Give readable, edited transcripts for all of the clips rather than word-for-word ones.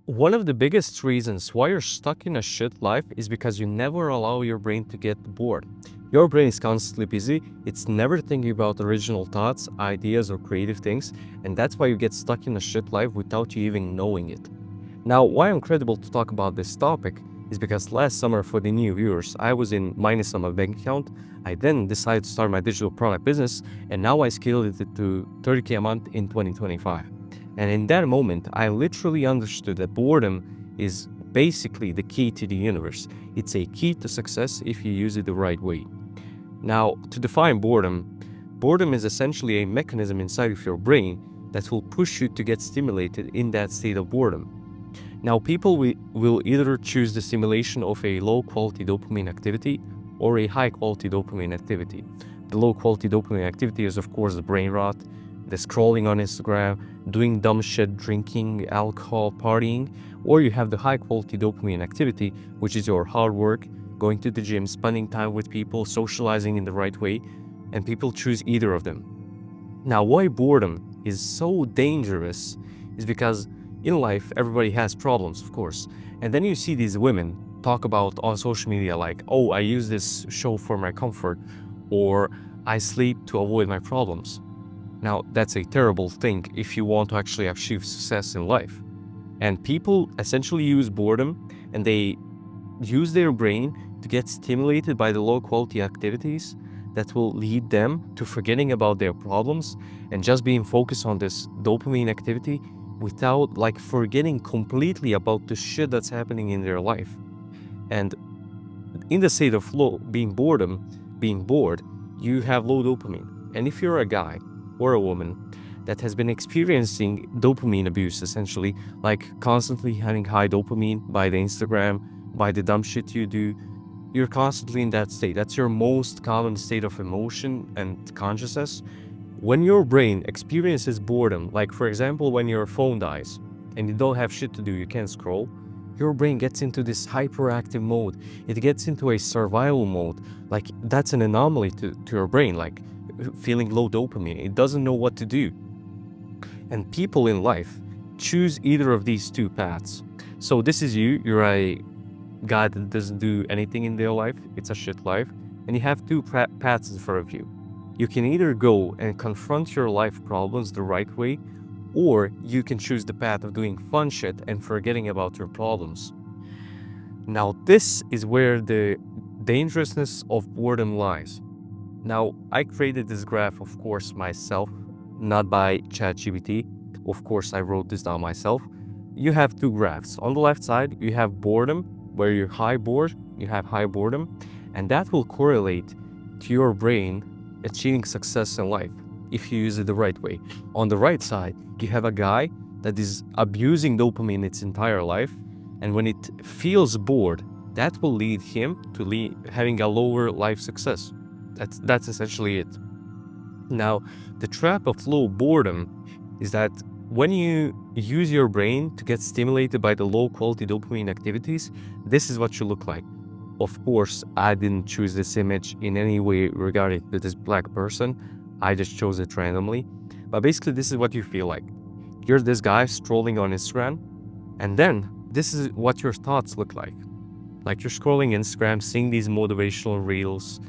One of the biggest reasons why you're stuck in a shit life is because you never allow your brain to get bored. Your brain is constantly busy, it's never thinking about original thoughts, ideas, or creative things, and that's why you get stuck in a shit life without you even knowing it. Now, why I'm credible to talk about this topic is because last summer, for the new viewers, I was in minus on my bank account. I then decided to start my digital product business, and now I scaled it to 30K a month in 2025. And in that moment, I literally understood that boredom is basically the key to the universe. It's a key to success if you use it the right way. Now, to define boredom, boredom is essentially a mechanism inside of your brain that will push you to get stimulated in that state of boredom. Now, people will either choose the stimulation of a low-quality dopamine activity or a high-quality dopamine activity. The low-quality dopamine activity is, of course, the brain rot, the scrolling on Instagram, doing dumb shit, drinking, alcohol, partying, or you have the high-quality dopamine activity, which is your hard work, going to the gym, spending time with people, socializing in the right way, and people choose either of them. Now, why boredom is so dangerous is because in life, everybody has problems, of course. And then you see these women talk about on social media like, oh, I use this show for my comfort, or I sleep to avoid my problems. Now, that's a terrible thing if you want to actually achieve success in life. And people essentially use boredom and they use their brain to get stimulated by the low quality activities that will lead them to forgetting about their problems and just being focused on this dopamine activity without like forgetting completely about the shit that's happening in their life. And in the state of being bored, you have low dopamine. And if you're a guy or a woman that has been experiencing dopamine abuse, essentially, like constantly having high dopamine by the Instagram, by the dumb shit you do, you're constantly in that state. That's your most common state of emotion and consciousness. When your brain experiences boredom, like for example, when your phone dies and you don't have shit to do, you can't scroll, your brain gets into this hyperactive mode. It gets into a survival mode. Like that's an anomaly to your brain, like feeling low dopamine. It doesn't know what to do. And people in life choose either of these two paths. So this is you're a guy that doesn't do anything in their life, it's a shit life, and you have two paths in front of you. You can either go and confront your life problems the right way, or you can choose the path of doing fun shit and forgetting about your problems. Now, this is where the dangerousness of boredom lies. Now, I created this graph, of course, myself, not by ChatGPT. Of course, I wrote this down myself. You have two graphs. On the left side, you have boredom, where you're high bored, you have high boredom, and that will correlate to your brain achieving success in life if you use it the right way. On the right side, you have a guy that is abusing dopamine its entire life, and when it feels bored, that will lead him to having a lower life success. That's essentially it. Now, the trap of low boredom is that when you use your brain to get stimulated by the low quality dopamine activities, this is what you look like. Of course, I didn't choose this image in any way regarding to this black person. I just chose it randomly. But basically, this is what you feel like. You're this guy strolling on Instagram, and then this is what your thoughts look like. Like you're scrolling Instagram, seeing these motivational reels,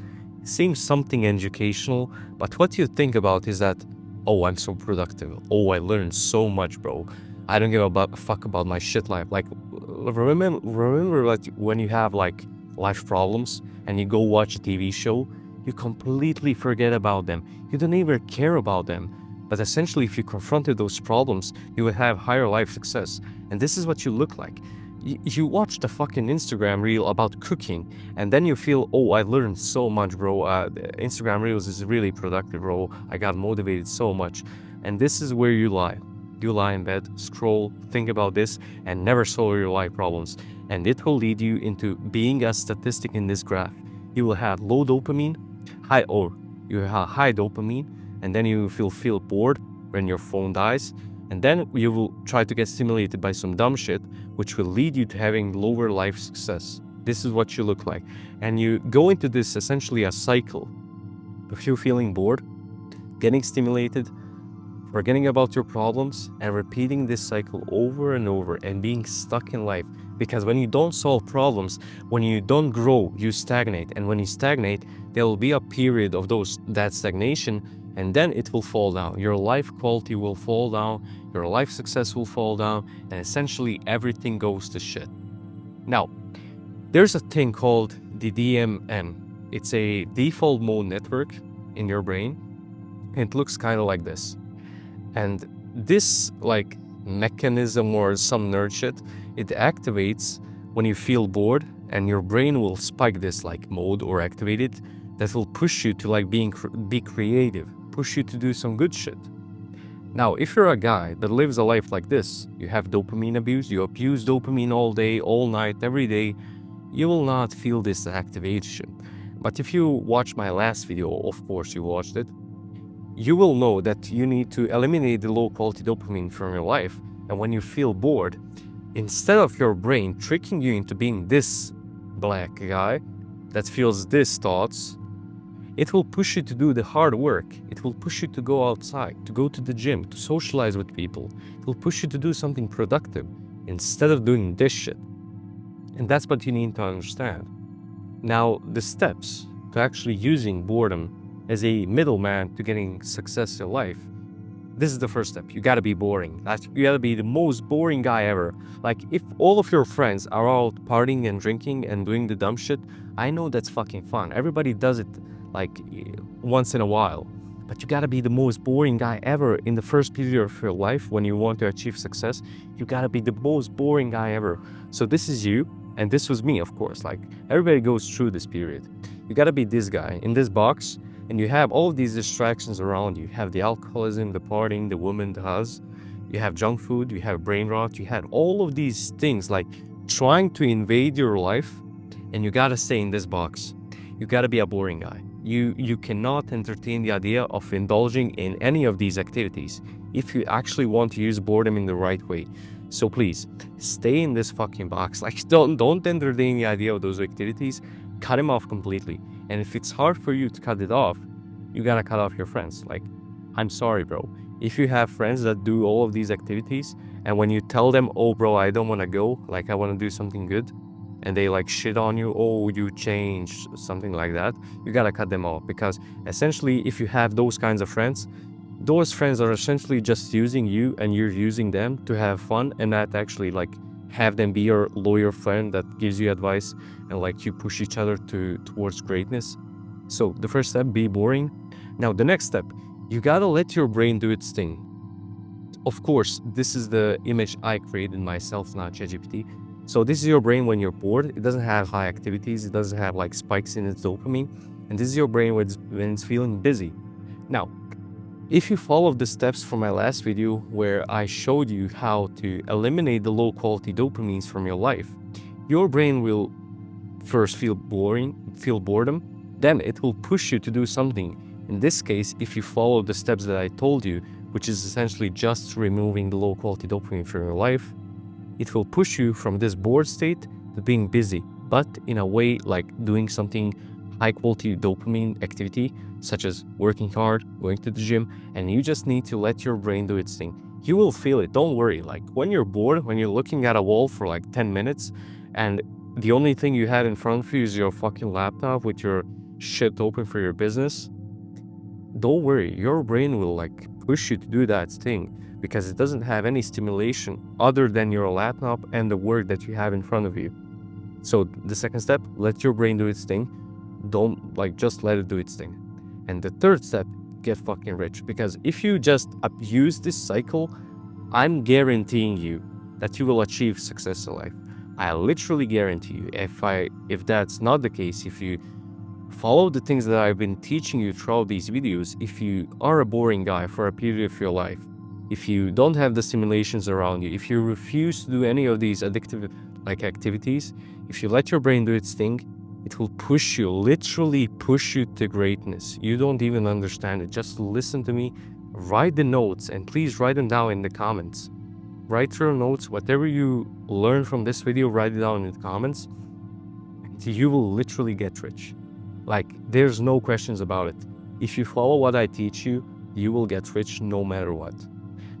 seeing something educational, but what you think about is that, oh, I'm so productive. Oh, I learned so much, bro. I don't give a fuck about my shit life. Like, remember like when you have like life problems and you go watch a TV show, you completely forget about them. You don't even care about them. But essentially, if you confronted those problems, you would have higher life success. And this is what you look like. You watch the fucking Instagram reel about cooking, and then you feel, oh, I learned so much, bro. Instagram reels is really productive, bro. I got motivated so much. And this is where you lie. You lie in bed, scroll, think about this, and never solve your life problems. And it will lead you into being a statistic in this graph. You will have low dopamine, you have high dopamine, and then you will feel bored when your phone dies. And then you will try to get stimulated by some dumb shit, which will lead you to having lower life success. This is what you look like. And you go into this essentially a cycle of you feeling bored, getting stimulated, forgetting about your problems and repeating this cycle over and over and being stuck in life. Because when you don't solve problems, when you don't grow, you stagnate. And when you stagnate, there will be a period of that stagnation, and then it will fall down. Your life quality will fall down, your life success will fall down, and essentially everything goes to shit. Now, there's a thing called the DMN. It's a default mode network in your brain. It looks kind of like this. And this like mechanism or some nerd shit, it activates when you feel bored, and your brain will spike this like mode or activate it that will push you to like be creative, push you to do some good shit. Now, if you're a guy that lives a life like this, you have dopamine abuse, you abuse dopamine all day, all night, every day, you will not feel this activation. But if you watch my last video, of course you watched it, you will know that you need to eliminate the low quality dopamine from your life. And when you feel bored, instead of your brain tricking you into being this black guy that feels these thoughts, it will push you to do the hard work. It will push you to go outside, to go to the gym, to socialize with people. It will push you to do something productive instead of doing this shit. And that's what you need to understand. Now, the steps to actually using boredom as a middleman to getting success in life, this is the first step. You gotta be boring. You gotta be the most boring guy ever. Like, if all of your friends are out partying and drinking and doing the dumb shit, I know that's fucking fun. Everybody does it like once in a while. But you gotta be the most boring guy ever in the first period of your life when you want to achieve success. You gotta be the most boring guy ever. So this is you, and this was me, of course. Like, everybody goes through this period. You gotta be this guy in this box, and you have all of these distractions around you. You have the alcoholism, the partying, the woman, the hus. You have junk food, you have brain rot, you had all of these things like trying to invade your life, and you gotta stay in this box. You gotta be a boring guy. You cannot entertain the idea of indulging in any of these activities if you actually want to use boredom in the right way. So please, stay in this fucking box. Like, don't entertain the idea of those activities. Cut them off completely. And if it's hard for you to cut it off, you gotta cut off your friends. Like, I'm sorry, bro. If you have friends that do all of these activities, and when you tell them, oh, bro, I don't wanna go, like, I wanna do something good, and they like shit on you, oh, you changed, something like that, you gotta cut them off. Because essentially, if you have those kinds of friends, those friends are essentially just using you, and you're using them to have fun, and not actually like have them be your loyal friend that gives you advice and like you push each other towards greatness. So the first step, be boring. Now the next step, you gotta let your brain do its thing. Of course, this is the image I created myself, not ChatGPT. So this is your brain when you're bored. It doesn't have high activities. It doesn't have like spikes in its dopamine. And this is your brain when it's feeling busy. Now, if you follow the steps from my last video where I showed you how to eliminate the low quality dopamines from your life, your brain will first feel boredom, then it will push you to do something. In this case, if you follow the steps that I told you, which is essentially just removing the low quality dopamine from your life, it will push you from this bored state to being busy, but in a way like doing something high quality dopamine activity, such as working hard, going to the gym, and you just need to let your brain do its thing. You will feel it, don't worry. Like, when you're bored, when you're looking at a wall for like 10 minutes, and the only thing you had in front of you is your fucking laptop with your shit open for your business, don't worry, your brain will like push you to do that thing because it doesn't have any stimulation other than your laptop and the work that you have in front of you. So the second step, let your brain do its thing. Don't like just let it do its thing. And the third step, get fucking rich. Because if you just abuse this cycle, I'm guaranteeing you that you will achieve success in life. I literally guarantee you. If that's not the case, if you follow the things that I've been teaching you throughout these videos, if you are a boring guy for a period of your life, if you don't have the stimulations around you, if you refuse to do any of these addictive like activities, if you let your brain do its thing, it will push you, literally push you to greatness. You don't even understand it. Just listen to me, write the notes, and please write them down in the comments. Write your notes, whatever you learn from this video, write it down in the comments. You will literally get rich. Like, there's no questions about it. If you follow what I teach you, you will get rich no matter what.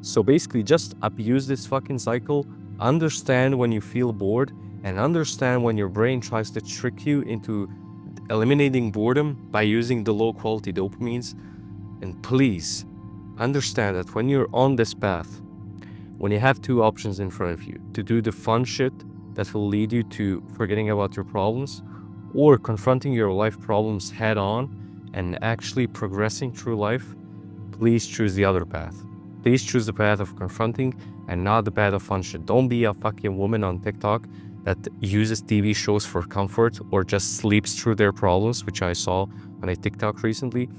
So basically, just abuse this fucking cycle, understand when you feel bored, and understand when your brain tries to trick you into eliminating boredom by using the low quality dopamines. And please understand that when you're on this path, when you have two options in front of you, to do the fun shit that will lead you to forgetting about your problems, or confronting your life problems head on and actually progressing through life, please choose the other path. Please choose the path of confronting and not the path of fun shit. Don't be a fucking woman on TikTok that uses TV shows for comfort or just sleeps through their problems, which I saw on a TikTok recently.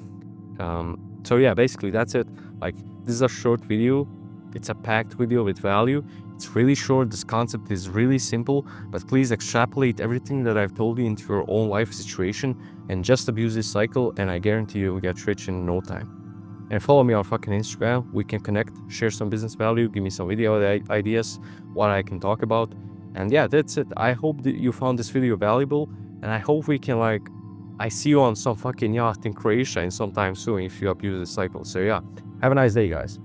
So yeah, basically that's it. Like, this is a short video. It's a packed video with value. It's really short. This concept is really simple, but please extrapolate everything that I've told you into your own life situation and just abuse this cycle, and I guarantee you will get rich in no time. And follow me on fucking Instagram. We can connect, share some business value, give me some video ideas, what I can talk about. And yeah, that's it. I hope that you found this video valuable, and I hope we can, like, I see you on some fucking yacht in Croatia in some time soon if you abuse this cycle. So yeah, have a nice day, guys.